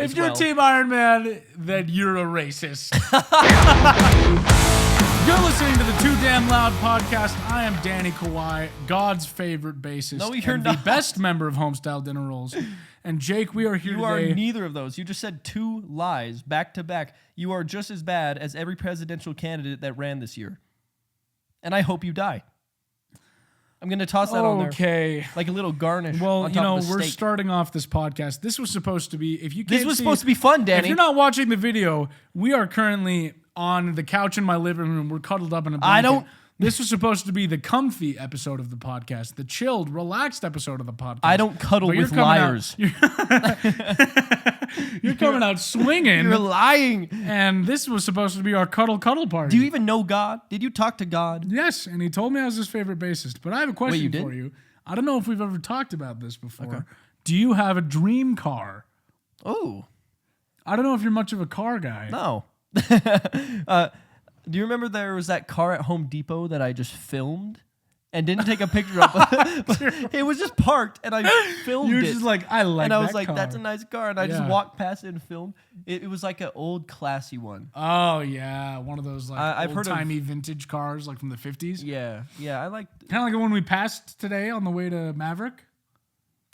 If you're Team Iron Man, then you're a racist. You're listening to the Too Damn Loud podcast. I am Danny Kawhi, God's favorite bassist. No, you're and not. the best member of Homestyle Dinner Rolls. And Jake, we are here You today. are neither of those. You just said two lies back to back. You are just as bad as every presidential candidate that ran this year. And I hope you die. I'm going to toss that on there. Okay. Like a little garnish. Well, on you top know, of the we're steak. starting off this podcast. This was supposed to be, if you can't This was see- supposed to be fun, Danny. If you're not watching the video, we are currently on the couch in my living room. We're cuddled up in a blanket. This was supposed to be the comfy episode of the podcast, the chilled, relaxed episode of the podcast. I don't cuddle But you're with coming liars. You're coming out swinging. You're lying. And this was supposed to be our cuddle party. Do you even know God? Did you talk to God? Yes, and he told me I was his favorite bassist. But I have a question you did? for you. I don't know if we've ever talked about this before. Okay. Do you have a dream car? Oh. I don't know if you're much of a car guy. No. Do you remember there was that car at Home Depot that I just filmed and didn't take a picture of? But it was just parked, and I filmed it. You're just like, I like that. And I was like, car. that's a nice car. And I just walked past it and filmed. It was like an old, classy one. Oh, yeah. One of those like I've heard of- old-timey vintage cars like from the 50s. Yeah. Yeah, I like... Kind of like the one we passed today on the way to Maverick.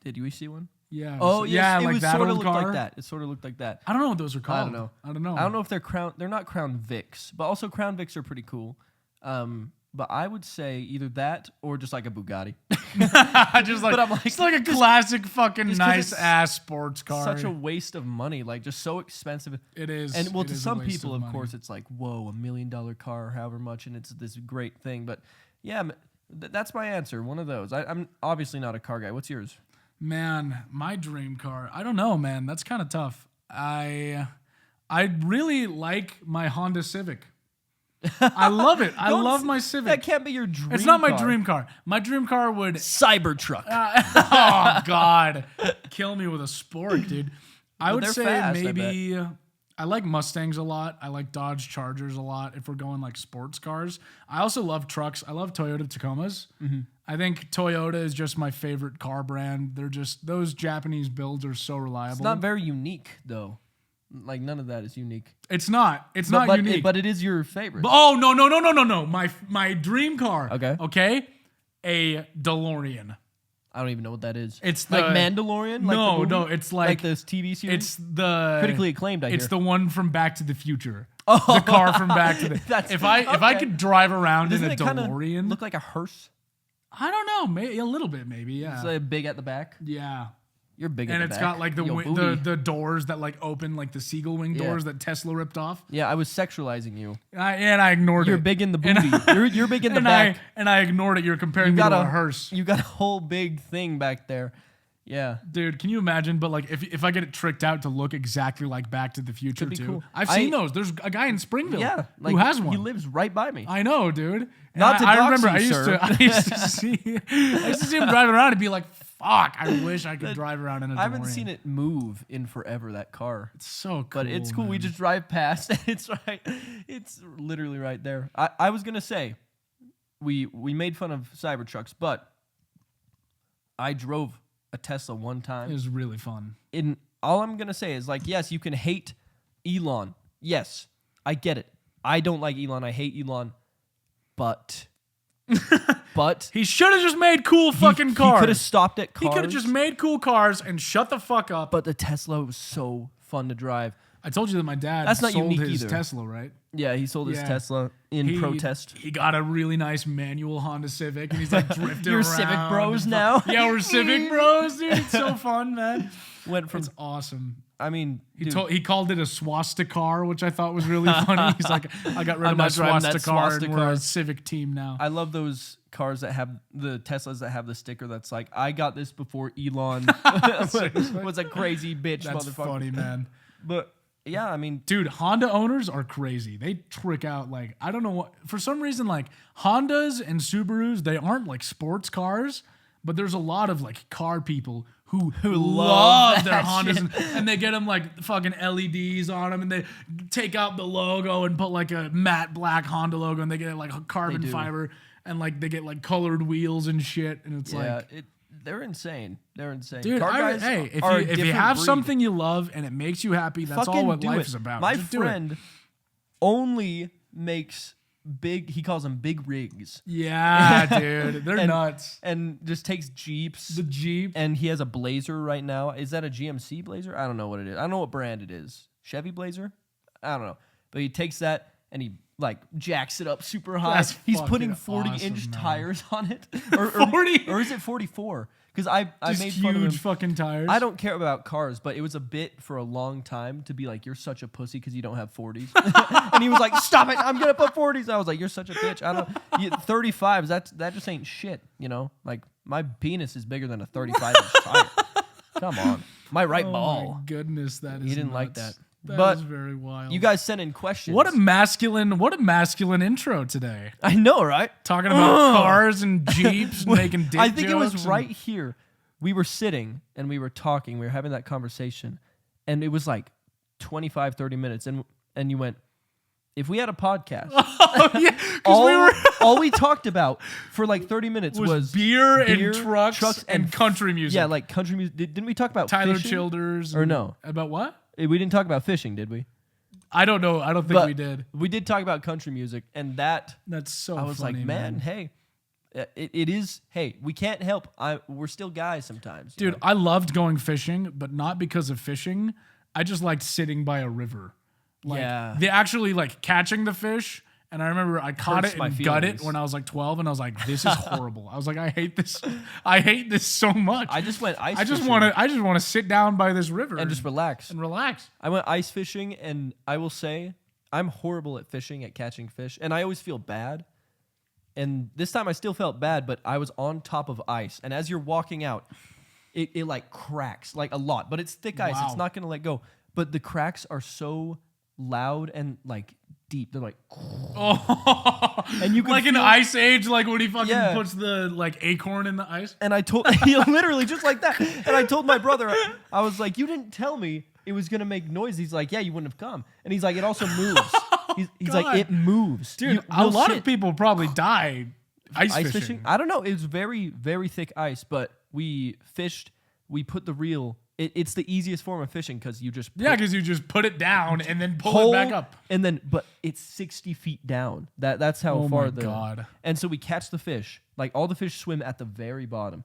Did you see one? Yeah. Oh, yes. Yeah, It like was that sort of old looked car. like that. It sort of looked like that. I don't know what those are called. I don't know. I don't know. I don't know if they're Crown... They're not Crown Vics, but also Crown Vics are pretty cool. But I would say either that or just like a Bugatti. Just like, But I'm like, it's like a classic fucking just 'cause nice it's ass sports car. Such a waste of money, like just so expensive. It is. And well, It to is a some waste people, of of money. course, it's like, whoa, $1 million car, however much, and it's this great thing. But yeah, that's my answer. One of those. I'm obviously not a car guy. What's yours? Man, my dream car. I don't know, man. That's kind of tough. I really like my Honda Civic. I love it. I love my Civic. That can't be your dream. It's not my car. dream car. My dream car would. Cybertruck. Oh God, kill me with a spork, dude. I would they're say fast, maybe. I like Mustangs a lot. I like Dodge Chargers a lot. If we're going like sports cars, I also love trucks. I love Toyota Tacomas. Mm-hmm. I think Toyota is just my favorite car brand. They're just those Japanese builds are so reliable. It's not very unique though. Like none of that is unique. It's not. It's not unique. But it is your favorite. Oh no! My dream car. Okay. A DeLorean. I don't even know what that is. It's like the- Mandalorian. No, it's like this TV series. It's the critically acclaimed. It's the one from Back to the Future. Oh. The car from Back to the. That's- if I okay. could drive around Doesn't in a it kinda DeLorean, look like a hearse? I don't know, maybe a little bit, maybe yeah. It's like big at the back. Yeah. You're big And at the it's back. got like the doors that like open like the seagull wing doors that Tesla ripped off. Yeah, I was sexualizing you. And I ignored it. You're big in the booty. You're big in the back. I ignored it. You're comparing me to a hearse. You got a whole big thing back there. Yeah. Dude, can you imagine? But like, if I get it tricked out to look exactly like Back to the Future Could be too. cool. I've seen those. There's a guy in Springville who has one. He lives right by me. I know, dude. And Not to I dox remember you, I used to see him driving around and be like, fuck, I wish I could drive around in a DeLorean. I haven't seen it move in forever, that car. It's so cool. But it's cool. Man. We just drive past and it's right. It's literally right there. I was gonna say we made fun of Cybertrucks, but I drove a Tesla one time. It was really fun. All I'm gonna say is like, yes, you can hate Elon. Yes, I get it. I don't like Elon. I hate Elon. But he should have just made cool fucking cars. He could have stopped at cars. He could have just made cool cars and shut the fuck up. But the Tesla was so fun to drive. I told you that my dad That's not sold unique his either. Tesla, right? Yeah, he sold his Tesla in protest. He got a really nice manual Honda Civic, and he's like drifting You're around. Civic bros now? Yeah, we're Civic bros, dude. It's so fun, man. It's awesome. I mean, he called it a swastika, which I thought was really funny. He's like, I got rid of my swastika and we're a Civic team now. I love those cars that have the Teslas that have the sticker that's like, I got this before Elon was a crazy bitch That's motherfucker. funny, man. But yeah, I mean, dude, Honda owners are crazy. They trick out like, I don't know what, for some reason, like Hondas and Subarus, they aren't like sports cars, but there's a lot of like car people who love their Hondas and they get them like fucking LEDs on them and they take out the logo and put like a matte black Honda logo and they get like carbon fiber and like they get like colored wheels and shit and it's like they're insane. They're insane. Dude, Car guys if are a you different have breed. something you love and it makes you happy, that's Fucking all what do life it. is about. My Just do it. friend only makes he calls them big rigs. Yeah, dude. They're nuts. And just takes Jeeps. The Jeep. And he has a Blazer right now. Is that a GMC Blazer? I don't know what it is. I don't know what brand it is. Chevy Blazer? I don't know. But he takes that and he like jacks it up super high. That's He's putting fucking 40-inch awesome, man. tires on it. 40? Or is it 44? Because I Just made fun of him. huge fucking tires. I don't care about cars, but it was a bit for a long time to be like, you're such a pussy because you don't have 40s. And he was like, stop it, I'm going to put 40s. I was like, you're such a bitch. I don't. 35s, that just ain't shit, you know? Like, my penis is bigger than a 35-inch tire. Come on. My right ball. My goodness, that is He didn't nuts. like that. That But is very wild. You guys sent in questions. What a masculine intro today. I know, right? Talking about cars and Jeeps and making dick I think it was jokes right here. We were sitting and we were talking. We were having that conversation. And it was like 25, 30 minutes. And you went, if we had a podcast, Oh, yeah, 'cause we were all we talked about for like 30 minutes was beer and trucks and country music. Yeah, like country music. Didn't we talk about Tyler fishing? Childers. Or no? About what? We didn't talk about fishing, did we? I don't know. I don't think But we did. We did talk about country music. And that's so I was funny, like, man, hey, it is. Hey, we can't help. We're still guys sometimes, Dude, I loved going fishing, but not because of fishing. I just liked sitting by a river. Like, Yeah. they actually like catching the fish. And I remember I caught Hurts it my and gut it feelings. when I was like 12, and I was like, "This is horrible." I was like, "I hate this. I hate this so much." I just went ice I just fishing want to sit down by this river and just relax. and relax. I went ice fishing, and I will say I'm horrible at fishing, at catching fish, and I always feel bad. And this time I still felt bad, but I was on top of ice, and as you're walking out, it like cracks like a lot, but it's thick ice. Wow. It's not gonna let go. But the cracks are so loud and like deep. They're like, Oh, and you can like in feel- Ice Age, like when he fucking Yeah. puts the like acorn in the ice. And I told literally just like that. And I told my brother, I was like, you didn't tell me it was gonna make noise. He's like, yeah, you wouldn't have come. And he's like, it also moves. He's like, God. it moves. Dude, a lot of people probably die ice fishing. I don't know. It was very, very thick ice, but we fished. We put the reel. It's the easiest form of fishing because you just Yeah, because you just put it down and then pull it back up. and then but it's 60 feet down. That's how Oh far my the God. And so we catch the fish. Like all the fish swim at the very bottom,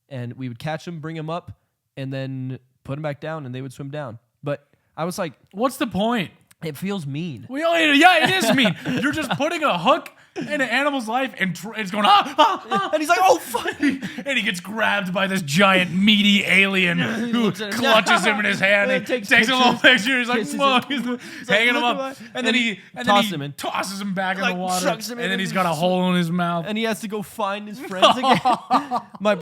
and we would catch them, bring them up, and then put them back down, and they would swim down. But I was like, What's the point? it feels mean. Yeah, it is mean. You're just putting a hook in an animal's life and it's going, And he's like, oh fuck. and he gets grabbed by this giant meaty alien who looks at him. clutches him in his hand Yeah, and takes takes a little pictures, picture. He's like, kisses fuck. him. He's like, hanging him look up. at And then he tosses him back in Like, the water. chucks him in And then and he's he's got a hole in his mouth. And he has to go find his friends again. My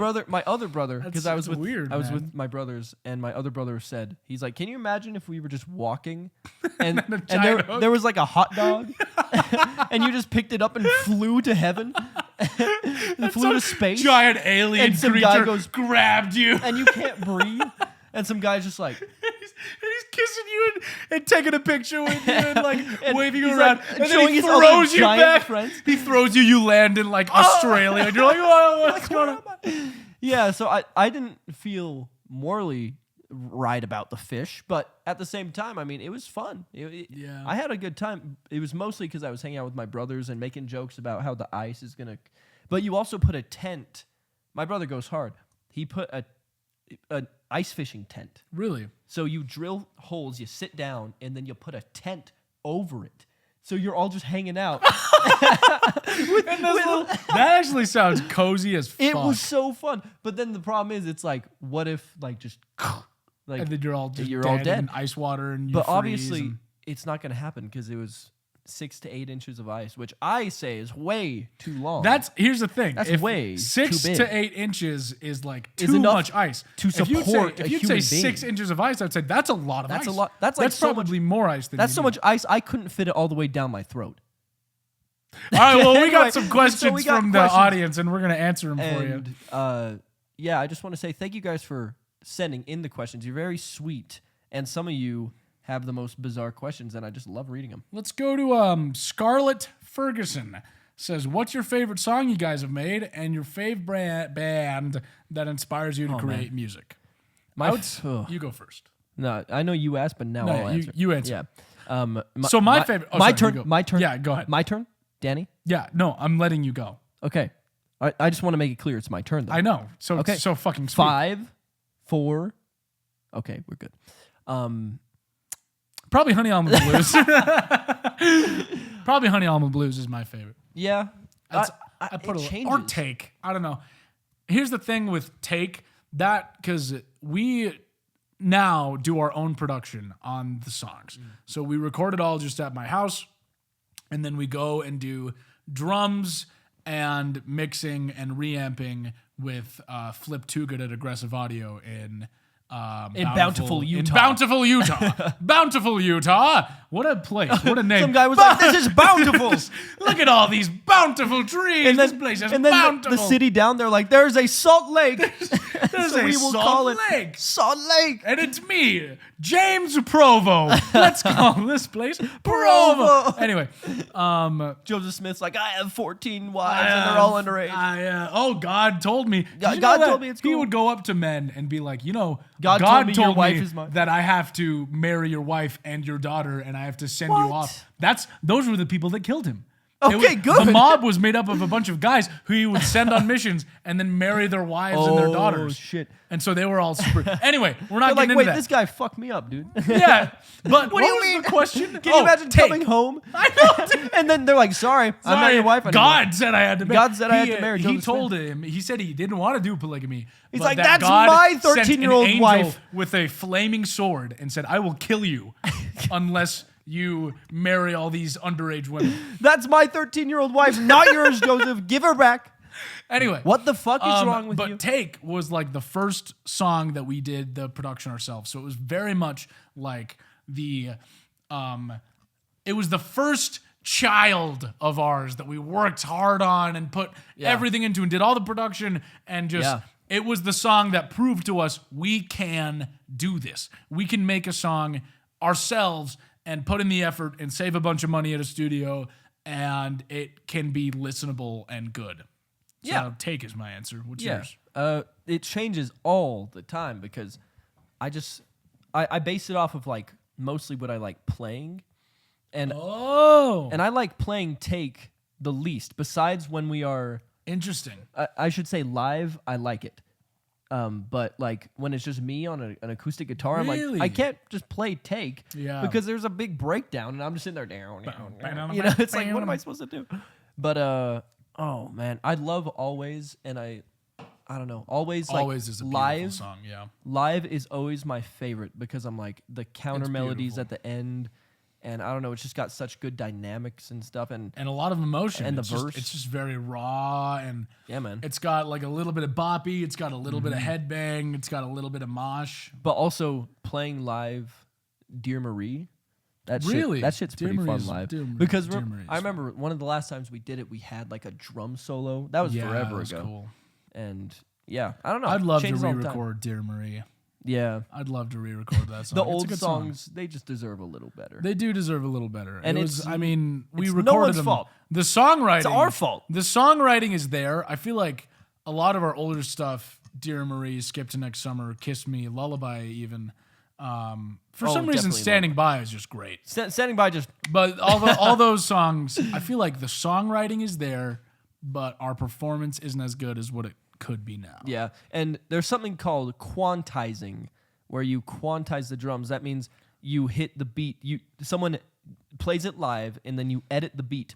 other brother, because I was That's with weird, I was man. with my brothers, and my other brother said, he's like, can you imagine if we were just walking, and a and giant hook. there was like a hot dog, and you just picked it up and flew to heaven, and flew to space, Giant alien And some creature guy goes- grabbed you. and you can't breathe, and some guy's just like. He's kissing you and taking a picture with you and like And waving you he's, around. like, and then showing he his other throws you giant back. friends. He throws you. You land in like Australia. And you're like, oh, what's going on? Yeah, so I didn't feel morally right about the fish, but at the same time, I mean, it was fun. Yeah. I had a good time. It was mostly because I was hanging out with my brothers and making jokes about how the ice is gonna. But you also put a tent. My brother goes hard. He put an ice fishing tent. Really? So you drill holes, you sit down, and then you put a tent over it. So you're all just hanging out. That actually sounds cozy as fuck. It was so fun. But then the problem is, it's like, what if, like, just, like, and then you're all just you're all dead. in ice water and you but freeze obviously, and- it's not going to happen because it was 6 to 8 inches of ice, which I say is way too long. Here's the thing. That's If way 6 too big. to 8 inches is like Is too enough much ice to If you'd say- support a If you'd say human 6 being. inches of ice, I'd say that's a lot of That's ice. a lot. That's like so probably more ice than That's you so need. much ice, I couldn't fit it all the way down my throat. All right, well, we Anyway, got some so questions we got from the questions. audience, and we're gonna answer them for you. And yeah, I just want to say thank you guys for sending in the questions. You're very sweet, and some of you have the most bizarre questions, and I just love reading them. Let's go to Scarlett Ferguson. says, "What's your favorite song you guys have made, and your favorite band that inspires you to create music?" You go first. No, I know you asked, but now I'll answer. You answer. Yeah. My favorite. Oh, my sorry, turn. My turn. Yeah, go ahead. My turn. Danny. Yeah, no, I'm letting you go. Okay. I just want to make it clear it's my turn though. I know. So okay. So fucking sweet. 5, 4. Okay, we're good. Probably Honey Almond Blues. Probably Honey Almond Blues is my favorite. Yeah. I put or Take. I don't know. Here's the thing with Take, that because we now do our own production on the songs. So we record it all just at my house, and then we go and do drums and mixing and reamping with Flip Too Good at Aggressive Audio in Bountiful, Utah. In Bountiful, Utah. Bountiful, Utah. What a place. What a name. Some guy was like, "This is bountiful. Look at all these bountiful trees. And then, this place is and then bountiful." the city down there, like, "There's a Salt Lake." There's So a we will Salt call it Lake. Salt Lake. And it's me, James Provo. Let's call this place Provo. Anyway, Joseph Smith's like, "I have 14 wives and they're all underage." God told me. God told me it's He cool. would go up to men and be like, God told me your wife is mine. that I have to marry your wife and your daughter, and I have to send you What? off. Those were the people that killed him. Okay, good. The mob was made up of a bunch of guys who he would send on missions and then marry their wives and their daughters. Shit. And so they were all super. Anyway, we're not They're like, getting into "Wait, that. this guy fucked me up, dude." Yeah, but What do you was mean? the question? Can you imagine Take. coming home? I know. And then they're like, "Sorry, I'm not your wife anymore." God said I had to marry. God said I had to marry He Joseph told him. He said he didn't want to do polygamy. He's but like, that "That's God my sent an 13-year-old angel wife." with a flaming sword and said, "I will kill you unless you marry all these underage women." "That's my 13-year-old wife, not yours, Joseph. Give her back." Anyway, What the fuck is wrong with but you? Take was like the first song that we did the production ourselves. So it was very much like it was the first child of ours that we worked hard on and put everything into and did all the production and just it was the song that proved to us we can do this. We can make a song ourselves and put in the effort and save a bunch of money at a studio, and it can be listenable and good. So Take is my answer. What's yours? It changes all the time because I base it off of like mostly what I like playing, and I like playing Take the least. Besides when we are Interesting. I should say live, I like it. But like when it's just me on an acoustic guitar, I'm Really? like, I can't just play Take because there's a big breakdown and I'm just sitting there down. It's like, what am I supposed to do? But oh man, I love Always, and I don't know, Always Is a beautiful live song. Yeah. Live is always my favorite because I'm like the counter melodies beautiful. at the end. And I don't know, it's just got such good dynamics and stuff, and a lot of emotion. And the it's verse. it's just very raw, and man. It's got like a little bit of boppy. It's got a little bit of headbang. It's got a little bit of mosh. But also playing live, Dear Marie. That shit's Dear pretty Marie's- fun live. Dear Because Marie's I remember one of the last times we did it, we had like a drum solo. That was forever that was ago. cool. And yeah, I don't know. I'd love to Changes all the time. re-record Dear Marie. Yeah. I'd love to re-record that song. The It's a old good songs, song. they just deserve a little better. They do deserve a little better. And we it's recorded no one's them. fault. The songwriting. It's our fault. The songwriting is there. I feel like a lot of our older stuff, Dear Marie, Skip to Next Summer, Kiss Me, Lullaby, even. For some reason, definitely Standing By is just great. Standing By just... But all those songs, I feel like the songwriting is there, but our performance isn't as good as what it could be now. Yeah, and there's something called quantizing, where you quantize the drums. That means you hit the beat. Someone plays it live, and then you edit the beat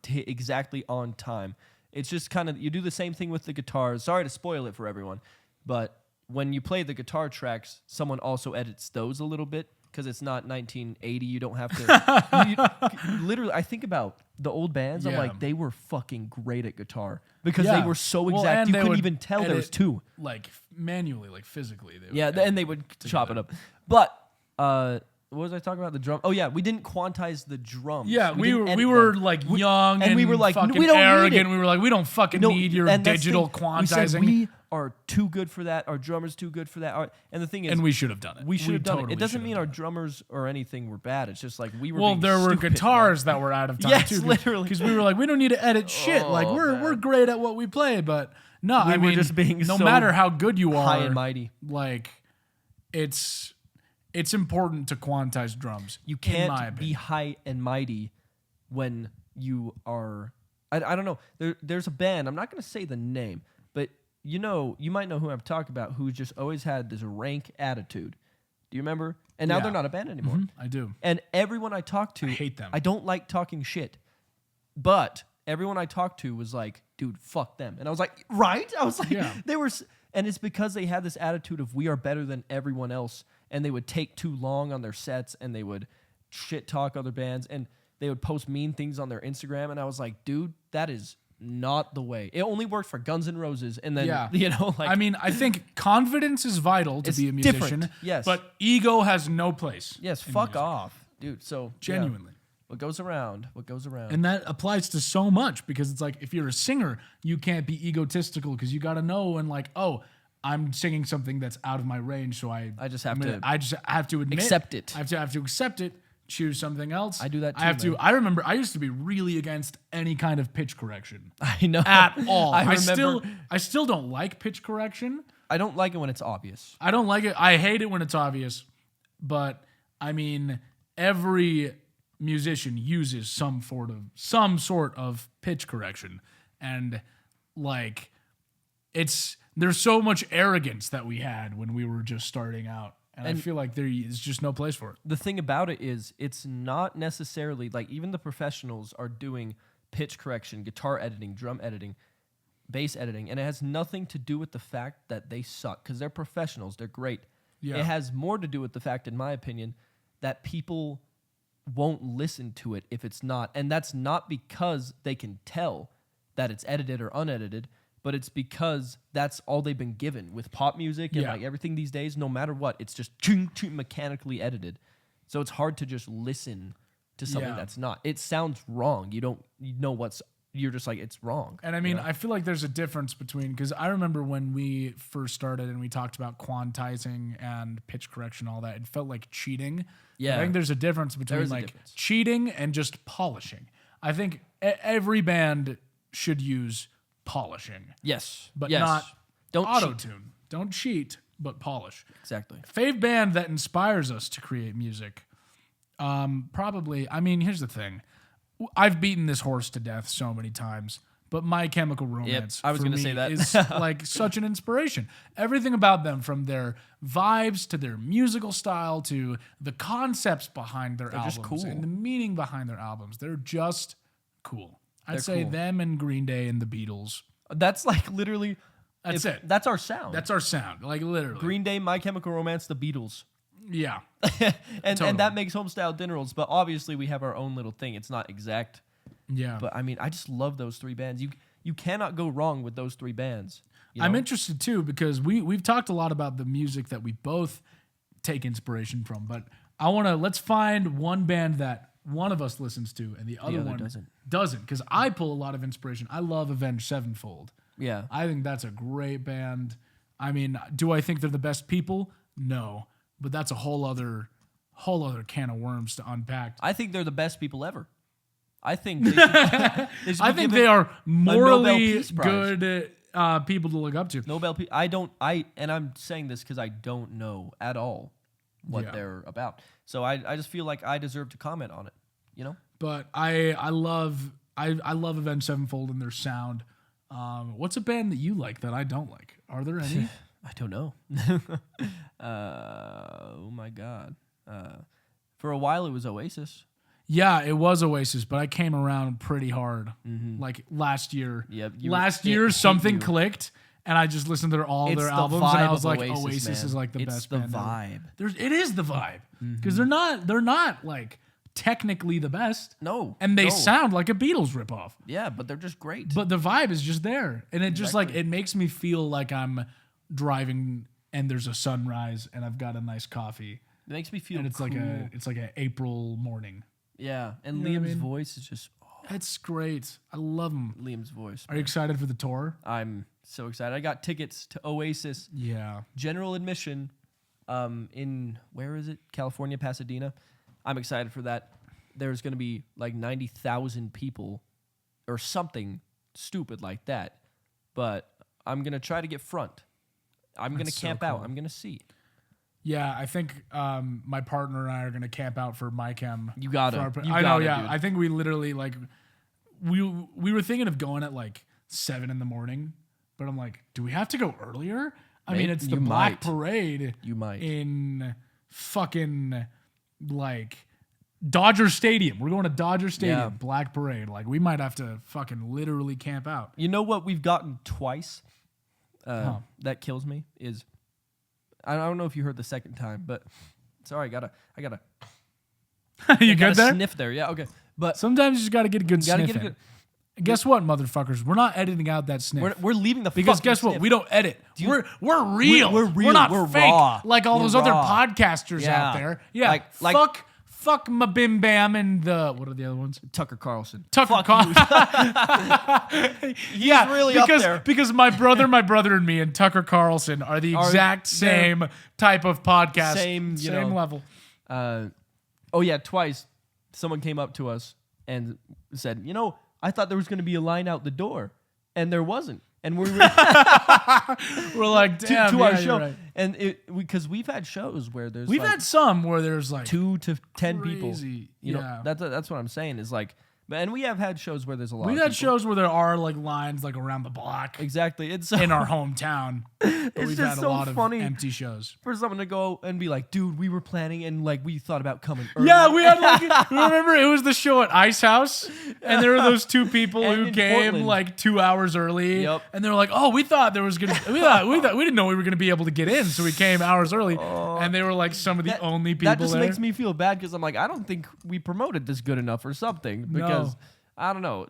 to hit exactly on time. It's just kind of, you do the same thing with the guitars. Sorry to spoil it for everyone, but when you play the guitar tracks, someone also edits those a little bit, because it's not 1980. You don't have to... literally, I think about the old bands. I'm like, they were fucking great at guitar because they were so exact. You couldn't even tell there was two. Like manually, like physically. And they would chop it up. But what was I talking about? The drum. Oh yeah, we didn't quantize the drums. Yeah, we were like young and we were like, fucking we don't arrogant. need it. We were like, we don't fucking need your and that's digital the thing. quantizing. We said are too good for that. Our drummer's too good for that. And the thing is, And we should have done it. we should have done totally it. It doesn't should mean have our done it. drummers or anything were bad. It's just like we were. Well, being there were stupid, guitars that were out of time Yes, too. literally. Because we were like, we don't need to edit shit. Oh, Like we're man. great at what we play, but no, We I were mean, just being no so matter how good you are, high and mighty. like it's important to quantize drums. You in my can't be opinion. high and mighty when you are. I don't know. There's a band. I'm not going to say the name, but you might know who I'm talking about. Who just always had this rank attitude. Do you remember? And now Yeah. they're not a band anymore. Mhm, I do. And everyone I talk to, I hate them. I don't like talking shit, but everyone I talked to was like, "Dude, fuck them." And I was like, "Right?" I was like, Yeah. they were, and it's because they had this attitude of we are better than everyone else, and they would take too long on their sets, and they would shit talk other bands, and they would post mean things on their Instagram, and I was like, "Dude, that is not the way." It only worked for Guns N' Roses, and then Yeah. like I mean, I think confidence is vital to It's be a musician. different, yes. But ego has no place. yes, in fuck music. off, dude. So yeah. Genuinely. What goes around, what goes around. And that applies to so much because it's like if you're a singer, you can't be egotistical because you got to know and like, oh, I'm singing something that's out of my range, so I just have I just have to admit accept it. I have to accept it. Choose something else. I do that I have too, to. I remember I used to be really against any kind of pitch correction I know at all. I I still don't like pitch correction. I don't like it when it's obvious. I don't like it. I hate it when it's obvious. But I mean, every musician uses some sort of pitch correction, and like there's so much arrogance that we had when we were just starting out, and I feel like there is just no place for it. The thing about it is, it's not necessarily like even the professionals are doing pitch correction, guitar editing, drum editing, bass editing, and it has nothing to do with the fact that they suck because they're professionals. They're great. Yeah. It has more to do with the fact, in my opinion, that people won't listen to it if it's not. And that's not because they can tell that it's edited or unedited, but it's because that's all they've been given with pop music and Yeah. like everything these days. No matter what, it's just mechanically edited. So it's hard to just listen to something Yeah. that's not. It sounds wrong. You're just like, it's wrong. And I mean, I feel like there's a difference between, because I remember when we first started and we talked about quantizing and pitch correction, all that, it felt like cheating. Yeah. I think there's a difference between is a like difference. cheating and just polishing. I think every band should use polishing, Yes. but yes. not Don't auto cheat. tune. Don't cheat, but polish. Exactly. Fave band that inspires us to create music. Probably, I mean, here's the thing. I've beaten this horse to death so many times, but My Chemical Romance I was for gonna me say that. is like such an inspiration. Everything about them, from their vibes to their musical style to the concepts behind their albums just cool. and the meaning behind their albums, they're just cool. I'd They're say cool. them and Green Day and the Beatles. That's like literally. That's it. That's our sound. That's our sound, like literally. Green Day, My Chemical Romance, the Beatles. Yeah. and Totally. that makes homestyle dinner rolls, but obviously we have our own little thing. It's not exact, Yeah. but I mean, I just love those three bands. You cannot go wrong with those three bands. You I'm know? interested too because we've talked a lot about the music that we both take inspiration from, but let's find one band that one of us listens to and the other one doesn't, because I pull a lot of inspiration. I love Avenged Sevenfold. Yeah, I think that's a great band. I mean, do I think they're the best people? No, but that's a whole other can of worms to unpack. I think they're the best people ever. I think they should I think they are morally Peace Prize. good people to look up to. Nobel Peace. And I'm saying this because I don't know at all what Yeah. they're about. So I just feel like I deserve to comment on it. You know. But I love Avenged Sevenfold and their sound. What's a band that you like that I don't like? Are there any? I don't know. Oh my god. For a while it was Oasis. Yeah, it was Oasis, but I came around pretty hard. Like last year. Yep, Last it year hit something you. clicked and I just listened to all It's their the albums vibe and I was of like, Oasis, Oasis man. is like the It's best the band ever. vibe. It is the vibe. Because they're not like technically the best. No. And they no. sound like a Beatles ripoff. Yeah, but they're just great. But the vibe is just there. And it just like, Exactly. it makes me feel like I'm driving and there's a sunrise and I've got a nice coffee. It makes me feel And it's cool. like an April morning. Yeah, and You know what I Liam's mean? voice is just It's great. I love him. Liam's voice. Are you excited for the tour? I'm so excited. I got tickets to Oasis. Yeah. General admission in, where is it? California, Pasadena. I'm excited for that. There's going to be like 90,000 people or something stupid like that. But I'm going to try to get front. I'm going to camp out. I'm going to see. Yeah, I think my partner and I are going to camp out for my chem. You gotta. I know, yeah. Dude. I think we literally, like, we were thinking of going at like 7 in the morning, but I'm like, do we have to go earlier? I mean, it's the Black Parade. You might. In fucking, like, Dodger Stadium. We're going to Dodger Stadium, Yeah. Black Parade. Like, we might have to fucking literally camp out. You know what we've gotten twice that kills me is, I don't know if you heard the second time, but sorry, I gotta You good there? sniff there. Yeah, okay. But Sometimes you just got to get a good sniff in. Guess what, motherfuckers? We're not editing out that sniff. We're leaving the because fucking guess what? sniff. We don't edit. We're real. We're real. We're not We're fake raw. like all We're those other raw. podcasters Yeah. out there. Yeah. Like fuck my Bim Bam and the what are the other ones? Tucker Carlson. Tucker Carlson. Yeah, really up there. because my brother and me and Tucker Carlson are the exact same type of podcast. Same level. Oh yeah, twice someone came up to us and said, I thought there was going to be a line out the door, and there wasn't. And we were we're like, damn, to our yeah, show, you're right. and because we've had shows where there's We've had some where there's like 2 to 10 crazy. people. You know, that's what I'm saying is like, and we have had shows where there's a lot. We've of had people. shows where there are like lines like around the block Exactly. It's in our hometown. But It's we've just had a so lot funny. of empty shows. for someone to go and be like, dude, we were planning and like we thought about coming early. Yeah, we had like remember it was the show at Ice House, and there were those two people And who in came Portland. like 2 hours early, Yep. and they were like, "Oh, we thought there was gonna, we didn't know we were gonna be able to get in, so we came hours early." And they were like some of the only people That just there. makes me feel bad because I'm like, I don't think we promoted this good enough or something because I don't know.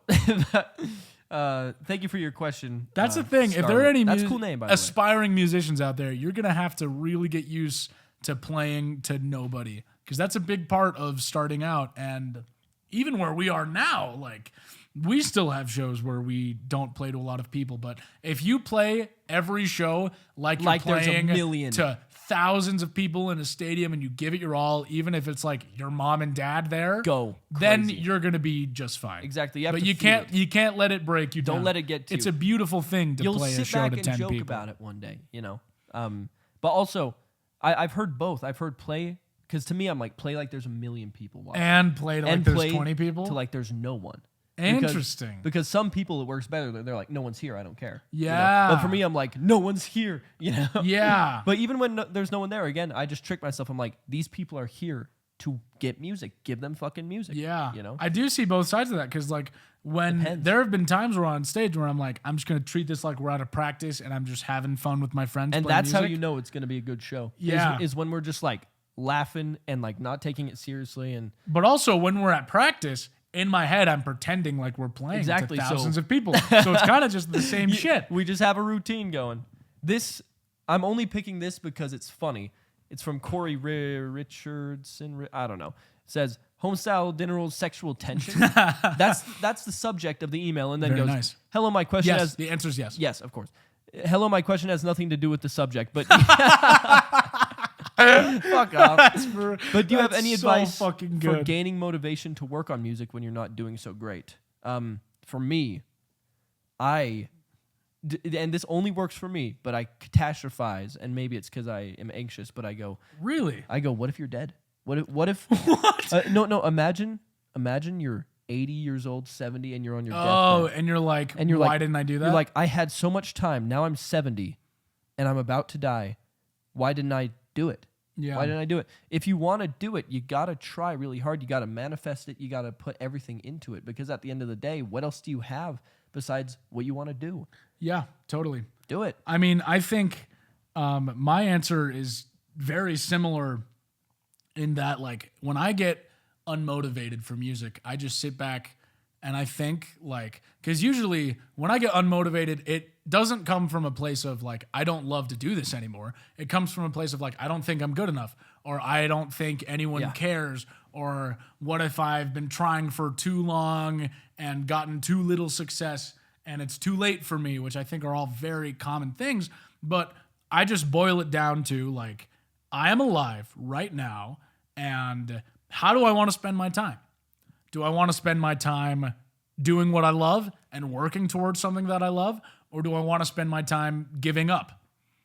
Thank you for your question. That's the thing. If there are Scarlett. any That's a cool name, by the way. aspiring musicians out there, you're gonna have to really get used to playing to nobody, because that's a big part of starting out. And even where we are now, like we still have shows where we don't play to a lot of people. But if you play every show like you're there's a playing million. to thousands of people in a stadium, and you give it your all, even if it's like your mom and dad there, then crazy. you're gonna be just fine. Exactly. You have But to you feel can't it. you can't let it break you Don't down. let it get to It's you. a beautiful thing to You'll play a sit show back to and 10 joke people. about it one day, But also, I've heard both. I've heard play, because to me, I'm like, play like there's a million people watching. And play to like And there's play 20 people. to like there's no one. Interesting. Because some people it works better. They're like, no one's here. I don't care. Yeah. But for me, I'm like, no one's here. Yeah. But even when there's no one there, again, I just trick myself. I'm like, these people are here to get music. Give them fucking music. Yeah. You know? I do see both sides of that, because like when Depends. there have been times where on stage where I'm like, I'm just going to treat this like we're out of practice and I'm just having fun with my friends. And playing that's how music. you know it's going to be a good show. Yeah. Is when we're just like laughing and like not taking it seriously. And But also when we're at practice, in my head, I'm pretending like we're playing Exactly, to so- thousands of people. So it's kind of just the same shit. we just have a routine going. I'm only picking this because it's funny. It's from Corey Richardson. I don't know. It says, homestyle dinner rolls sexual tension. That's the subject of the email. And then Very goes, nice. hello, my question Yes, has... the answer is yes. Yes, of course. Hello, my question has nothing to do with the subject, but... Fuck off. But do you have any so advice fucking for good. gaining motivation to work on music when you're not doing so great? For me, and this only works for me, but I catastrophize, and maybe it's because I am anxious, but I go, Really? what if you're dead? What if What? no, imagine you're 80 years old, 70, and you're on your Oh, deathbed. and you're like, And you're why like- didn't I do that? You're like, I had so much time. Now I'm 70, and I'm about to die. Why didn't I do it? Yeah. Why didn't I do it? If you want to do it, you got to try really hard. You got to manifest it. You got to put everything into it, because at the end of the day, what else do you have besides what you want to do? Yeah, totally. Do it. I mean, I think my answer is very similar in that, like, when I get unmotivated for music, I just sit back And I think like, because usually when I get unmotivated, it doesn't come from a place of like, I don't love to do this anymore. It comes from a place of like, I don't think I'm good enough, or I don't think anyone cares, or what if I've been trying for too long and gotten too little success and it's too late for me, which I think are all very common things. But I just boil it down to like, I am alive right now, and how do I want to spend my time? Do I want to spend my time doing what I love and working towards something that I love? Or do I want to spend my time giving up?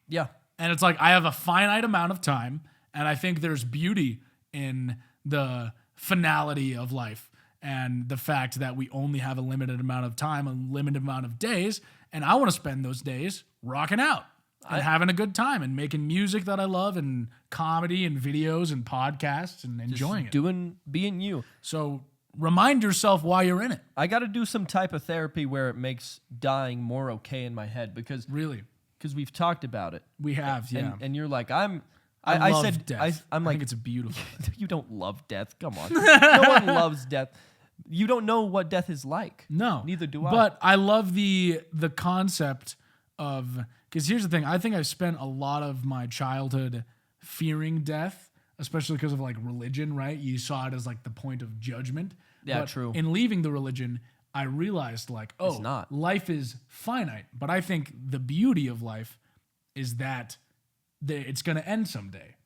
Yeah. And it's like, I have a finite amount of time, and I think there's beauty in the finality of life and the fact that we only have a limited amount of time, a limited amount of days, and I want to spend those days rocking out and having a good time and making music that I love and comedy and videos and podcasts and enjoying it. Being you. So remind yourself why you're in it. I got to do some type of therapy where it makes dying more okay in my head because we've talked about it. We have, yeah. And you're like, I love said death. I'm like, I think it's a beautiful thing. You don't love death. Come on. No one loves death. You don't know what death is like. No. Neither do I. But I love the concept of, because here's the thing, I think I've spent a lot of my childhood fearing death, especially because of like religion, right? You saw it as like the point of judgment. Yeah, but true. In leaving the religion, I realized like, It's not. Life is finite. But I think the beauty of life is that it's going to end someday.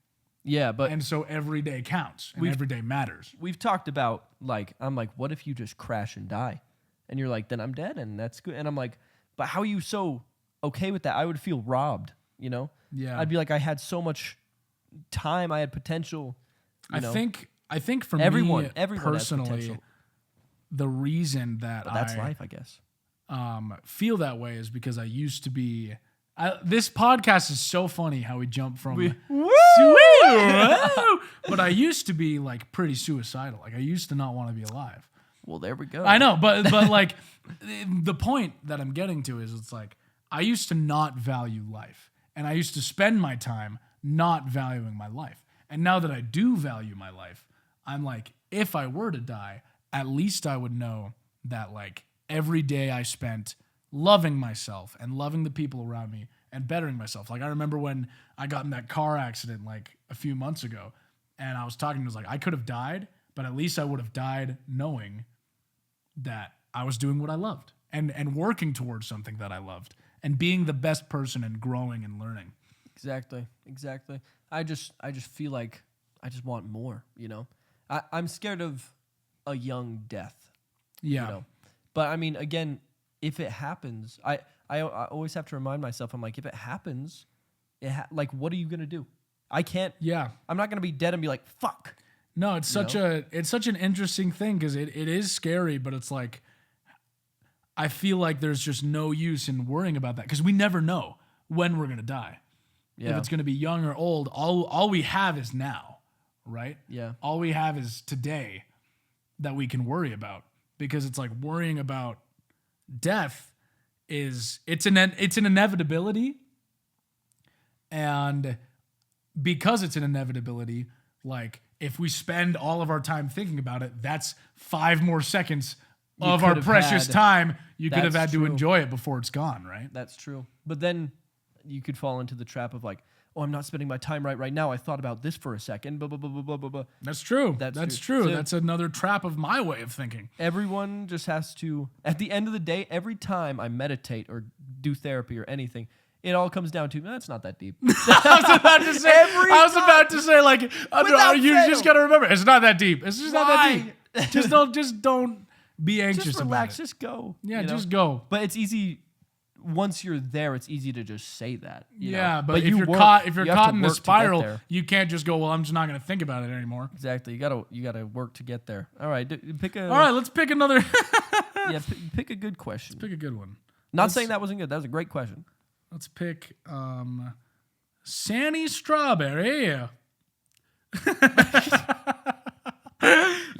Yeah, but and so every day counts and every day matters. We've talked about like, I'm like, what if you just crash and die? And you're like, then I'm dead and that's good. And I'm like, but how are you so okay with that? I would feel robbed, you know? Yeah. I'd be like, I had so much time, I had potential. I think for everyone me personally, the reason that that's life, I guess. Feel that way is because I used to be. This podcast is so funny how we jump from but I used to be like pretty suicidal. Like I used to not want to be alive. Well, there we go. I know, but like the point that I'm getting to is it's like I used to not value life, and I used to spend my time not valuing my life. And now that I do value my life, I'm like, if I were to die, at least I would know that like every day I spent loving myself and loving the people around me and bettering myself. Like I remember when I got in that car accident like a few months ago, and I was talking to like, I could have died, but at least I would have died knowing that I was doing what I loved and working towards something that I loved and being the best person and growing and learning. Exactly. I just feel like I just want more, you know? I'm scared of a young death. Yeah. You know? But I mean, again, if it happens, I always have to remind myself, I'm like, if it happens, like, what are you going to do? I can't. Yeah. I'm not going to be dead and be like, fuck. No, it's such an interesting thing because it is scary, but it's like, I feel like there's just no use in worrying about that because we never know when we're going to die. Yeah. If it's going to be young or old, all we have is now, right? Yeah. All we have is today that we can worry about, because it's like worrying about death it's an inevitability, and because it's an inevitability, like if we spend all of our time thinking about it, that's 5 more seconds of our precious time you could have had to enjoy it before it's gone, right? That's true. But then you could fall into the trap of like, oh, I'm not spending my time right now. I thought about this for a second. Blah, blah, blah, blah, blah, blah. That's true. That's true. So that's another trap of my way of thinking. Everyone just has to, at the end of the day, every time I meditate or do therapy or anything, it all comes down to, it's not that deep. I was about to say, like, you just got to remember, it's not that deep. It's just not that deep. Just don't be anxious just relax, about it. Just go. Yeah, just go. But it's easy. Once you're there, it's easy to just say that. You know? But if you're caught in the spiral, you can't just go, well, I'm just not going to think about it anymore. Exactly. You gotta work to get there. All right, All right, let's pick another. Pick a good question. Let's pick a good one. Not saying that wasn't good. That was a great question. Let's pick Sandy Strawberry. Yeah,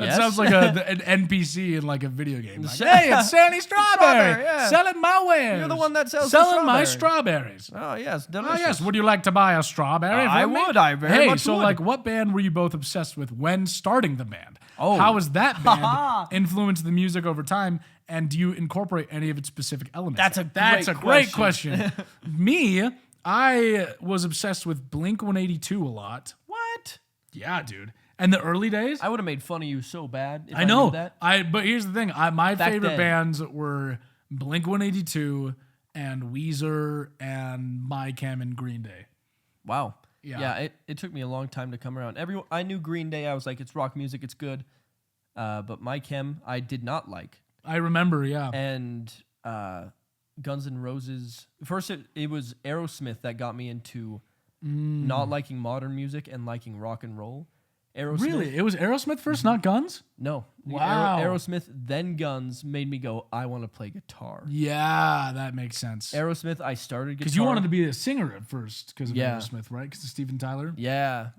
Yes. sounds like an NPC in like a video game. Like, Sa- hey, it's Sandy Strawberry. Strawberry, yeah. Selling my wares. You're the one that sells selling the my strawberry. strawberries. Oh yes, Oh delicious. yes, would you like to buy a strawberry? I from me? would. I very hey, much so would. like, what band were you both obsessed with when starting the band? Oh. How has that band influenced the music over time? And do you incorporate any of its specific elements? That's a great question. Me, I was obsessed with Blink-182 a lot. What? Yeah, dude. And the early days. I would have made fun of you so bad. If I know knew that. But here's the thing. My Back favorite then. bands were Blink-182 and Weezer and My Chem and Green Day. Wow. Yeah. It took me a long time to come around. I knew Green Day. I was like, it's rock music. It's good. But My Chem, I did not like. I remember, yeah. And Guns N' Roses. First, it was Aerosmith that got me into not liking modern music and liking rock and roll. Aerosmith. Really? It was Aerosmith first, not Guns? No. Wow. Aerosmith, then Guns made me go, I want to play guitar. Yeah, that makes sense. Aerosmith, I started guitar. Because you wanted to be a singer at first because of Yeah. Aerosmith, right? Because of Steven Tyler? Yeah.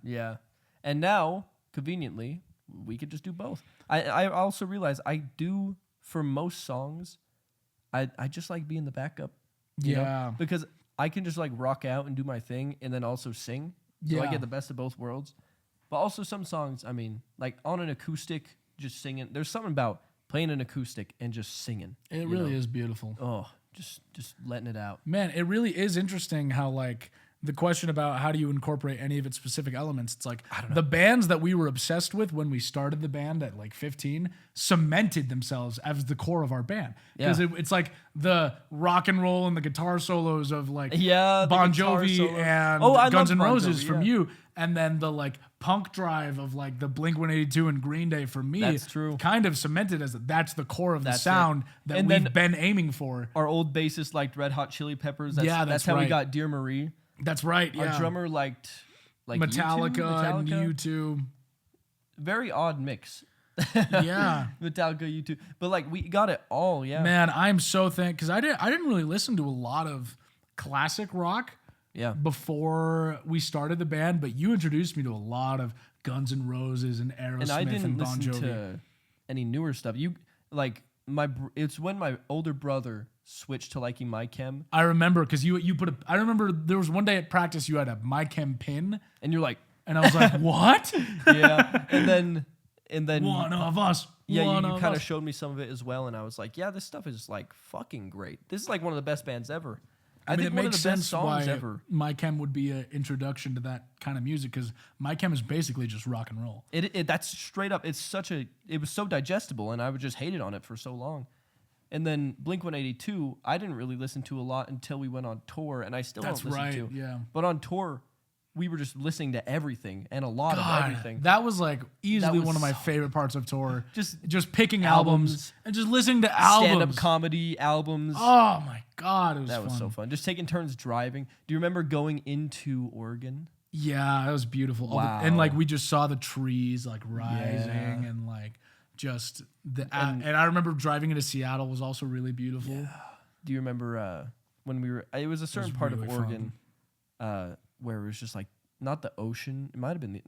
And now, conveniently, we could just do both. I also realize I do, for most songs, I just like being the backup. You know? Because I can just like rock out and do my thing and then also sing. So I Yeah. get the best of both worlds. But also some songs, I mean, like on an acoustic, just singing. There's something about playing an acoustic and just singing. It really is beautiful. Oh, just letting it out. Man, it really is interesting how like the question about how do you incorporate any of its specific elements, it's like the bands that we were obsessed with when we started the band at like 15 cemented themselves as the core of our band. Because it's like the rock and roll and the guitar solos of like the Bon guitar Jovi solo. and I Guns love N' Bon Roses Jovi, from yeah. you, and then the like punk drive of like the Blink-182 and Green Day from me. That's true. Kind of cemented as that's the core of the That's it. sound that And we've then- been aiming for. Our old bassist liked Red Hot Chili Peppers. That's how we right. got Dear Marie. That's right. Yeah. Our drummer liked like Metallica and U2. U2. Very odd mix. Yeah. Metallica, U2. But like we got it all, yeah. Man, I'm so thankful because I didn't really listen to a lot of classic rock Yeah. before we started the band, but you introduced me to a lot of Guns N' Roses and Aerosmith And I didn't Bon listen Jovi. to any newer stuff. You like it's when my older brother switched to liking My Chem, I remember because you put I remember there was one day at practice you had a My Chem pin, and you're like, and I was like, what? yeah. and then One of us. yeah, One you of kind of us. showed me some of it as well, and I was like, yeah, this stuff is like fucking great. This is like one of the best bands ever. I mean, think it one of makes the best sense songs why ever. My Chem would be an introduction to that kind of music because My Chem is basically just rock and roll. That's straight up. It was so digestible, and I would just hated on it for so long. And then Blink-182, I didn't really listen to a lot until we went on tour, and I still That's don't listen right, to. yeah. But on tour, we were just listening to everything and a lot of everything. That was like easily was one of my so favorite parts of tour. Just picking albums and just listening to albums. stand-up comedy albums. Oh my god, it was that fun. was so fun. Just taking turns driving. Do you remember going into Oregon? Yeah, that was beautiful. Wow. And like we just saw the trees like rising and like just and I remember driving into Seattle was also really beautiful. Yeah. Do you remember when we were? It was a certain part really of Oregon where it was just like not the ocean. It might have been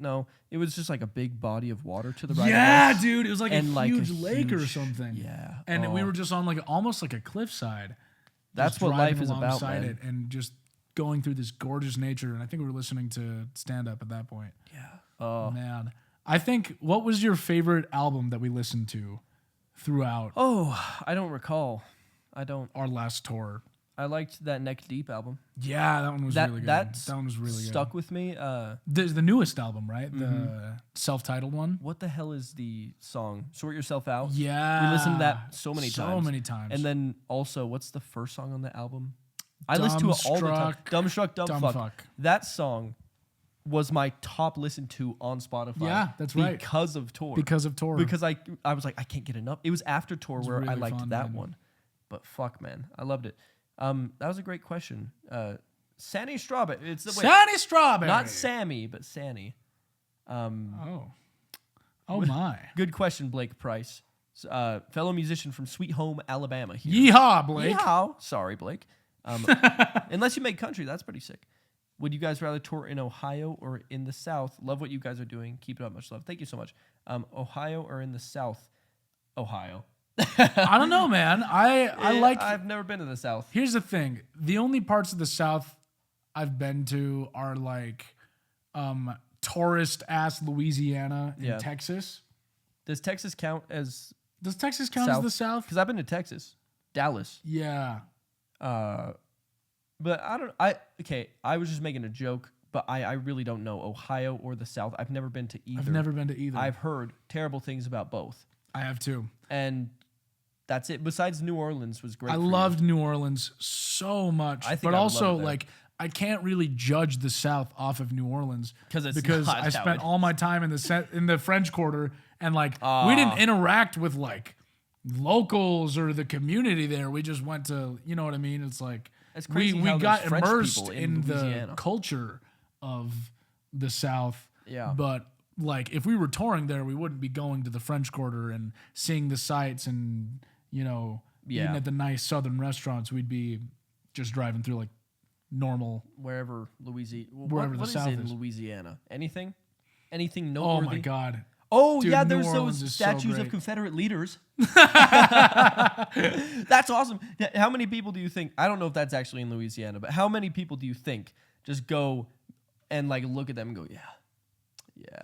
it was just like a big body of water to the right. Yeah, of us. dude, it was like And a like a huge lake or huge- something. Yeah. And we Oh. were just on like almost like a cliffside. That's just what driving life is about, alongside man. it and just going through this gorgeous nature. And I think we were listening to stand up at that point. Yeah. Oh. Man, I think what was your favorite album that we listened to throughout Oh, I don't recall. I don't. our last tour? I liked that Neck Deep album. Yeah, that one was really good. That one was really stuck with me. The newest album, right? The self-titled one. What the hell is the song? Sort Yourself Out. Yeah, We listened to that so many times. So many times. And then also, what's the first song on the album? I listen to it all the time. Dumbstruck, Dumbfuck. That song was my top listen to on Spotify. Yeah, that's right. Because of tour. Because of tour. Because I was like, I can't get enough. It was after tour where I really liked fun, that man. one. But fuck, man, I loved it. That was a great question. Sandy Strawberry. It's the Sandy Strawberry. not Sammy, but Sandy. Oh my. Good question, Blake Price. Fellow musician from Sweet Home, Alabama. Here. Yeehaw, Blake. Yeehaw. Sorry, Blake. Unless you make country, that's pretty sick. Would you guys rather tour in Ohio or in the South? Love what you guys are doing. Keep it up. Much love. Thank you so much. Ohio or in the South? Ohio. I don't know, man. I've never been to the South. Here's the thing. The only parts of the South I've been to are like tourist ass Louisiana and Texas. Does Texas count as Does Texas count as the South? Because I've been to Texas. Dallas. Yeah. But I was just making a joke, but I really don't know Ohio or the South. I've never been to either. I've never been to either. I've heard terrible things about both. I have too. And that's it. Besides New Orleans was great. I loved New Orleans so much. But also like I can't really judge the South off of New Orleans because I spent all my time in the French Quarter and like we didn't interact with like locals or the community there. We just went to, you know what I mean? It's like it's crazy we got French immersed in the culture of the South. Yeah. But like if we were touring there, we wouldn't be going to the French Quarter and seeing the sights and, you know, eating at the nice southern restaurants. We'd be just driving through like normal wherever Louisiana. Wherever the South is. Louisiana. Anything noteworthy? Oh my God. Oh, Dude, yeah, New there's Orleans those is so statues great. of Confederate leaders. That's awesome. How many people do you think, I don't know if that's actually in Louisiana, but how many people do you think just go and like look at them and go, yeah,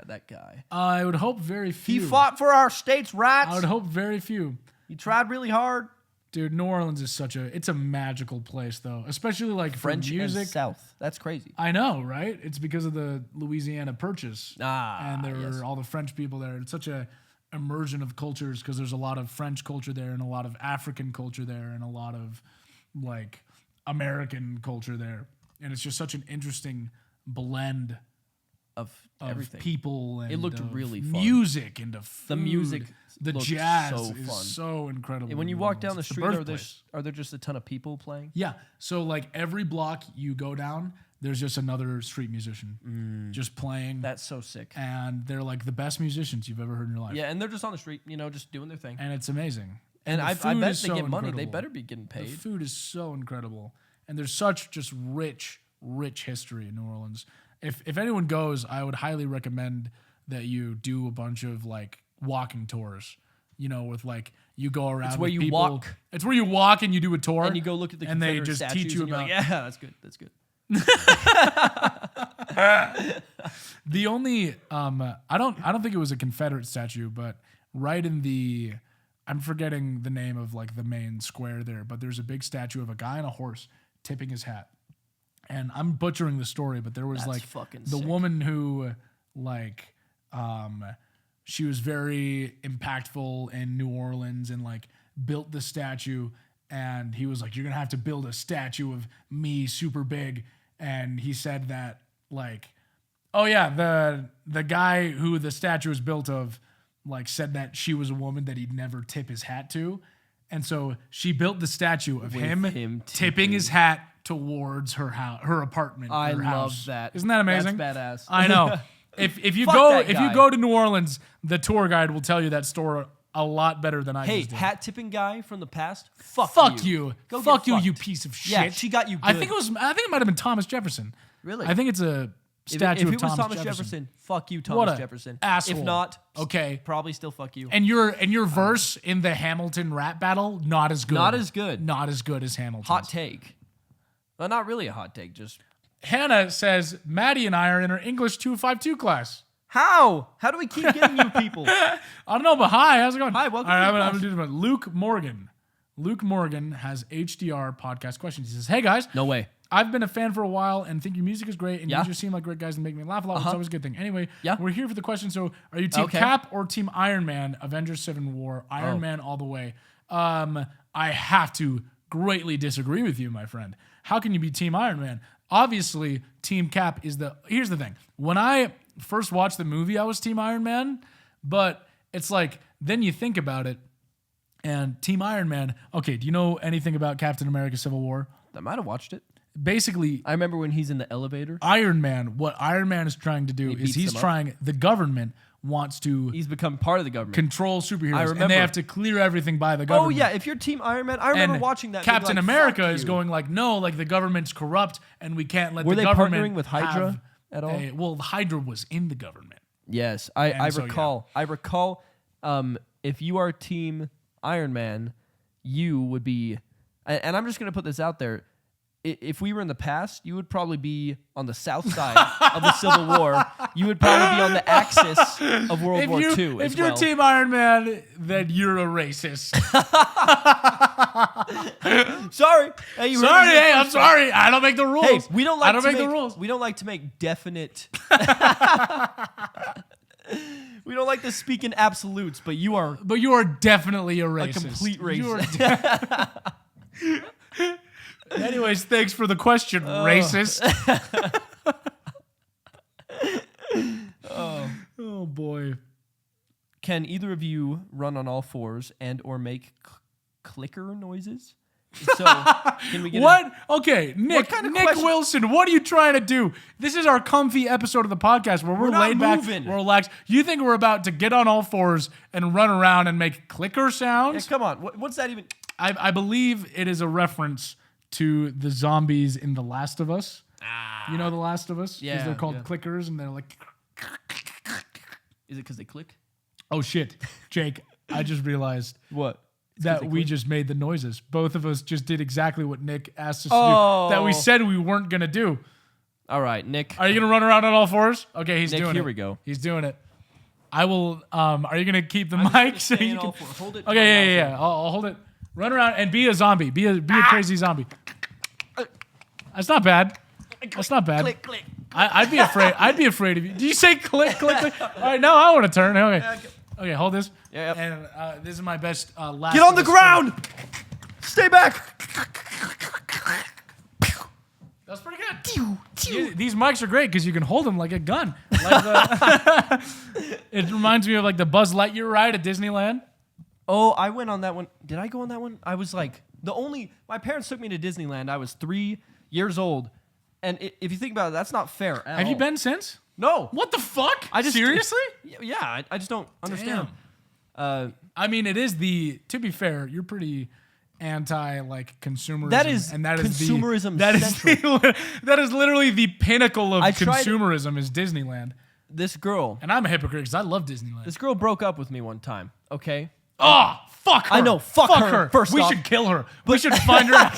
that guy. I would hope very few. He fought for our state's rights. I would hope very few. He tried really hard. Dude, New Orleans is it's a magical place though, especially like French for music. and South. That's crazy. I know, right? It's because of the Louisiana Purchase. And there were all the French people there. It's such a immersion of cultures because there's a lot of French culture there and a lot of African culture there and a lot of like American culture there. And it's just such an interesting blend of everything. People and it looked really fun. Music and food. The music, the jazz so is fun. so incredible. And when you walk down the street, birthplace. are there just a ton of people playing? Yeah. So like every block you go down, there's just another street musician just playing. That's so sick. And they're like the best musicians you've ever heard in your life. Yeah, and they're just on the street, just doing their thing. And it's amazing. And I bet they get money. Incredible. They better be getting paid. The food is so incredible. And there's such just rich history in New Orleans. If anyone goes, I would highly recommend that you do a bunch of like walking tours. With like you go around. It's where you people. walk. It's where you walk and you do a tour. And you go look at the and they Confederate just statues teach you and you're about. Like, yeah, that's good. That's good. The only I don't think it was a Confederate statue, but right in the I'm forgetting the name of like the main square there, but there's a big statue of a guy on a horse tipping his hat. And I'm butchering the story, but there was That's like fucking the sick. woman who like she was very impactful in New Orleans and like built the statue, and he was like, you're gonna have to build a statue of me super big. And he said that like, oh yeah, the guy who the statue was built of like said that she was a woman that he'd never tip his hat to. And so she built the statue of him tipping his hat towards her house, her apartment. I her love house. that. Isn't that amazing? That's badass. I know. If you Fuck go to New Orleans, the tour guide will tell you that story a lot better than I Hey, just did. hat tipping guy from the past. Fuck you. Go Fuck get you, fucked. you piece of shit. Yeah, she got you good. I think it might have been Thomas Jefferson. Really? I think it's a statue if of it was Thomas Jefferson, fuck you, Thomas What a Jefferson. asshole. If not, Okay. probably still fuck you. And your verse in the Hamilton rap battle, not as good. Not as good. Not as good as Hamilton's. Hot take. Well, not really a hot take. Just Hannah says, Maddie and I are in her English 252 class. how? How do we keep getting you people? I don't know, but hi, how's it going? Hi, welcome All right, to the I'm class. gonna do this one. Luke Morgan. Luke Morgan has HDR podcast questions. He says, hey guys. No way. I've been a fan for a while and think your music is great, and Yeah. you just seem like great guys and make me laugh a lot, which is always a good thing. Anyway, Yeah. we're here for the question. So, are you Team Okay. Cap or Team Iron Man? Avengers 7 War, Iron Man all the way. I have to greatly disagree with you, my friend. How can you be Team Iron Man? Obviously, Team Cap is Here's the thing. When I first watched the movie, I was Team Iron Man, but it's like, then you think about it, and Team Iron Man, okay, do you know anything about Captain America Civil War? I might have watched it. basically I remember when he's in the elevator. Iron Man. What Iron Man is trying to do is beats them up. the government wants to He's become part of the government. control superheroes, and remember. they have to clear everything by the Oh government. yeah, if you're Team Iron Man, I remember And watching that. being Captain like, America "Fuck is you." going like, no, like the government's corrupt, and we can't let Were the they government partnering with Hydra have at all? well, Hydra was in the government. Yes, I so, yeah. recall. I recall. If you are Team Iron Man, you would be, and I'm just gonna put this out there. If we were in the past, you would probably be on the south side of the Civil War. You would probably be on the axis of World War II. If you're Team Iron Man, then you're a racist. Sorry, hey, you heard Sorry, it here hey, I'm first. sorry. I don't make the rules. Hey, we don't like I don't to make the rules. We don't like to make definite. We don't like to speak in absolutes, but you are But you are definitely a racist. complete You racist. are Anyways, thanks for the question, racist. Oh boy. Can either of you run on all fours and or make clicker noises? So, can we get What? Okay, Nick. kind of Nick question- Wilson, what are you trying to do? This is our comfy episode of the podcast where we're not laid moving. back, we're relaxed. You think we're about to get on all fours and run around and make clicker Yeah, sounds? come on. What's that even? I believe it is a reference to the zombies in The Last of Us. You know The Last of Us? 'Cause Yeah, they're called yeah. clickers and they're like, Is it because they click? oh shit, Jake, I just realized What? that we just made the noises. Both of us just did exactly what Nick asked us Oh. to do. That we said we weren't going to do. All right, Nick. Are you going to run around on all fours? Okay, he's Nick, doing it. here we go. He's doing it. I will, are you going to keep the mic so you can... Hold it. Okay, yeah. I'll hold it. Run around and be a zombie. Be a crazy zombie. That's not bad. That's not bad. Click, click. I'd be afraid. I'd be afraid of you. Did you say click, click, click? All right, now I want to turn. Okay. Okay, hold this. Yeah, yep. And this is my best last. Get on the little ground. Stay back. That's pretty good. These mics are great because you can hold them like a gun. Like it reminds me of like the Buzz Lightyear ride at Disneyland. Oh, I went on that one. Did I go on that one? I was like my parents took me to Disneyland. I was 3 years old. And if you think about it, that's not fair at Have you all. been since? No. What the fuck? I just Seriously? Yeah, I just don't understand. I mean, it is to be fair, you're pretty anti like consumerism. That is consumerism that is literally the pinnacle of I tried- consumerism is Disneyland. This girl And I'm a hypocrite because I love Disneyland. This girl broke up with me one time, okay? Oh, fuck her. I know, fuck her, first we off. should kill her. We should find her.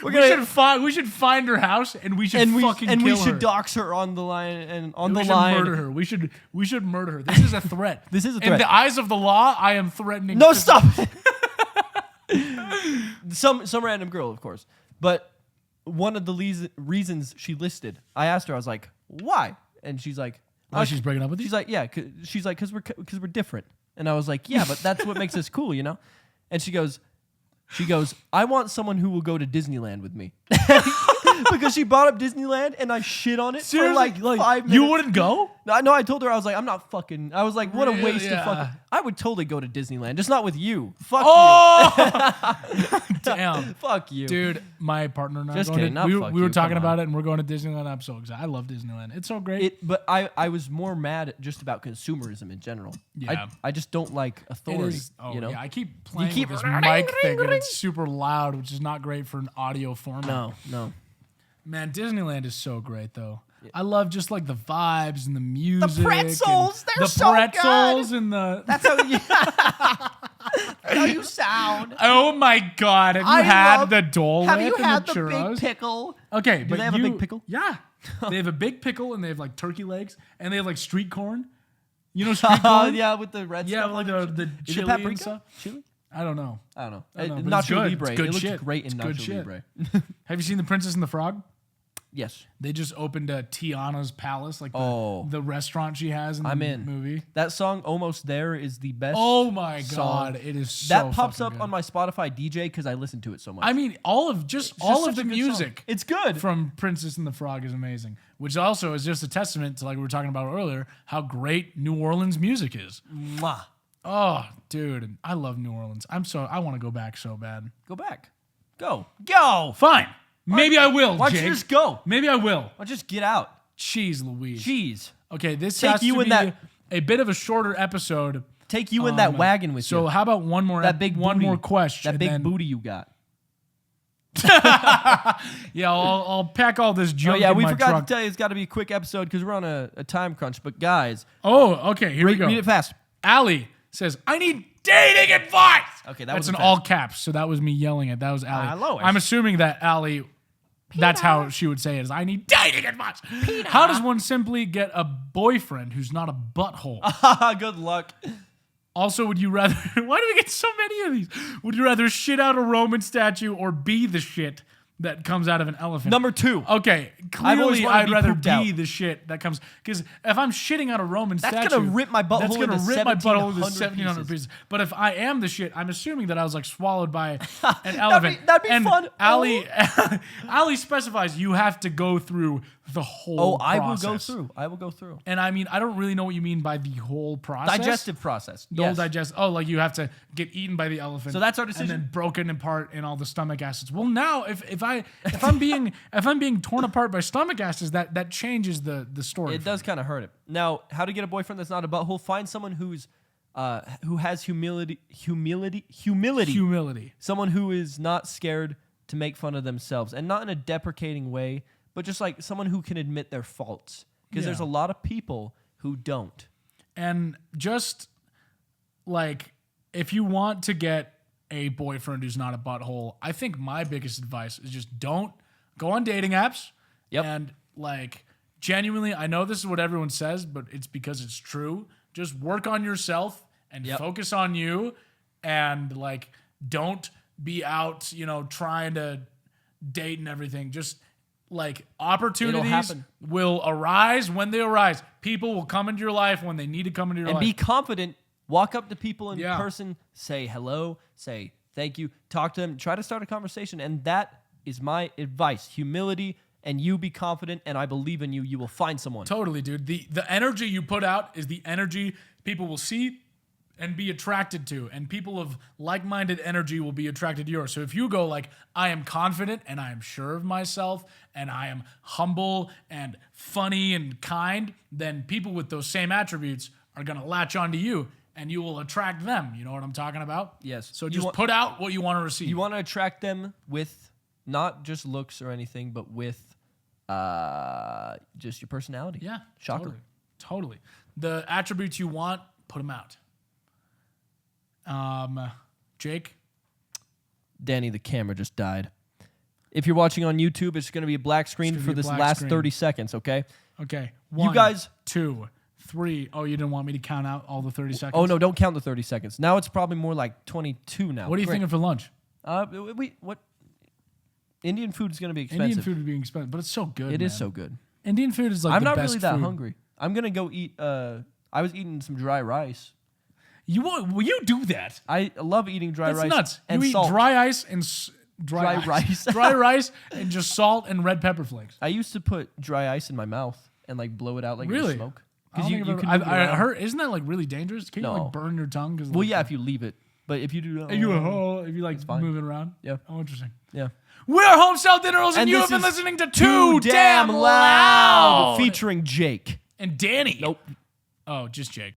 We should find her house and we should fucking kill her. we should dox her on the line and on we the should line. murder her. We should murder her. This is a threat. This is a In threat. the eyes of the law, I am threatening. No, stop. Some random girl, of course. But one of the reasons she listed, I asked her, I was like, "Why?" And she's like, Why she's breaking up with you? She's like, "Yeah." She's like, "Cause we're different." And I was like, "Yeah, but that's what makes us cool, you know." And she goes, "I want someone who will go to Disneyland with me." Because she brought up Disneyland and I shit on it Seriously? for like 5 minutes. You wouldn't go? No, I told her, I was like, I'm not fucking. I was like, what a Really? waste Yeah. of fucking. I would totally go to Disneyland, just not with you. Fuck Oh, damn. you. Fuck you. Dude, my partner and I Just are going kidding, not we fuck were you, talking come about on. it and we're going to Disneyland. I'm so excited. I love Disneyland. It's so great. But I was more mad at just about consumerism in general. Yeah. I just don't like It authority. is. Oh, you know? yeah. I keep playing keep with this mic thing and it's super loud, which is not great for an audio format. No. Man, Disneyland is so great, though. I love just like the vibes and the music. pretzels, and they're the so pretzels and the. That's how you. That's how you sound. Oh my God! Have you I had love- the Dole Have Whip you and had the the churros? big pickle? Okay, but they have a big pickle? Yeah, they have a big pickle and they have like turkey legs and they have like street corn. You know street corn? Yeah, with the red Yeah, stuff. like on it. the Is it chili paprika? and stuff. Chili? I don't know. I don't know. I don't know, but it's Nacho good. Libre. It's good it shit. looked great in It's good Nacho shit. Libre. Have you seen The Princess and the Frog? Yes. They just opened Tiana's Palace, like Oh. the restaurant she has in I'm the in. movie. That song "Almost There" is the best. Oh my song. God, it is so that pops fucking up good. on my Spotify DJ because I listen to it so much. I mean, all of It's all just of such the a good song. music It's good. from Princess and the Frog is amazing, which also is just a testament to like we were talking about earlier how great New Orleans music is. Mwah. Oh, dude, I love New Orleans. I want to go back so bad. Go back. Go. Go. Fine. Maybe I will, Why don't Jake. you just go? Maybe I will. Why don't you just get out? Jeez Louise. Jeez. Okay, this Take has you to in be that- a bit of a shorter episode. Take you in that wagon with So you. how about one more one booty. more question? That big and then- booty you got. Yeah, I'll pack all this Oh, junk yeah, in we my forgot truck. to tell you it's got to be a quick episode because we're on a time crunch. But guys, Oh, okay, here we go. read it fast. Allie says, I need dating advice. Okay, That's was in fast. all caps. So that was me yelling it. That was Allie. Lois. I'm assuming that Allie, that's how she would say it, is I need dating advice. How does one simply get a boyfriend who's not a butthole? Good luck. Also, would you rather, why do we get so many of these? Would you rather shit out a Roman statue or be the shit that comes out of an elephant? Number 2. Okay, I've always clearly wanted to I'd be rather pooped be out. the shit that comes, because if I'm shitting out a Roman statue, That's gonna rip my butthole that's gonna into rip my butthole into 1,700 1,700 pieces. But if I am the shit, I'm assuming that I was like swallowed by an elephant. that'd be and fun. Ali specifies you have to go through the whole I will process. go through. I will go through. And I mean, I don't really know what you mean by the whole process. Digestive process. The whole Yes. digest. Oh, like you have to get eaten by the elephant. So that's our And decision? then broken apart in all the stomach acids. Well, now if I'm being torn apart by stomach acids, that changes the story. It does kind of hurt it. Now, how to get a boyfriend that's not a butthole? Find someone who has humility. Someone who is not scared to make fun of themselves, and not in a deprecating way, but just like someone who can admit their faults. Because there's a lot of people who don't. And just like if you want to get a boyfriend who's not a butthole, I think my biggest advice is just don't go on dating apps. Yep. And like genuinely, I know this is what everyone says, but it's because it's true. Just work on yourself and focus on you, and like don't be out, trying to date and everything. Just like opportunities happen. will arise when they arise. People will come into your life when they need to come into your And life. be confident. Walk up to people in Yeah. person, say hello, say thank you, talk to them, try to start a conversation. And that is my advice. Humility, and you be confident, and I believe in you. You will find someone. Totally, dude. The energy you put out is the energy people will see and be attracted to. And people of like-minded energy will be attracted to yours. So if you go like, I am confident and I am sure of myself and I am humble and funny and kind, then people with those same attributes are going to latch onto you and you will attract them. You know what I'm talking about? Yes. So just put out what you want to receive. You want to attract them with not just looks or anything, but with just your personality. Yeah. Shocker. Totally. The attributes you want, put them out. Jake? Danny, the camera just died. If you're watching on YouTube, it's going to be a black screen gonna for be a this black last screen. 30 seconds, okay? Okay. You guys- 2, 3. Oh, you didn't want me to count out all the 30 seconds? Oh, no, don't count the 30 seconds. Now it's probably more like 22 now. What are you Great. thinking for lunch? What? Indian food is going to be expensive. Indian food is being expensive, but it's so good. It is man. so good. Indian food is like I'm the not best really that food. hungry. I'm going to go eat. I was eating some dry rice. Will you do that? I love eating dry That's rice. nuts. And you eat salt. dry ice and Dry rice. dry rice and just salt and red pepper flakes. I used to put dry ice in my mouth and like blow it out like Really? smoke. I don't Because think you I've can ever- move it I around. heard. Isn't that like really dangerous? Can you No. like burn your tongue? Well, yeah, if you leave it. But if you do that, if you like fine. move it around. Yeah. Oh, interesting. yeah. We're Homestyle Dinners, and And you this have been is listening to Too Damn Loud featuring Jake. and Danny. Nope. Oh, just Jake.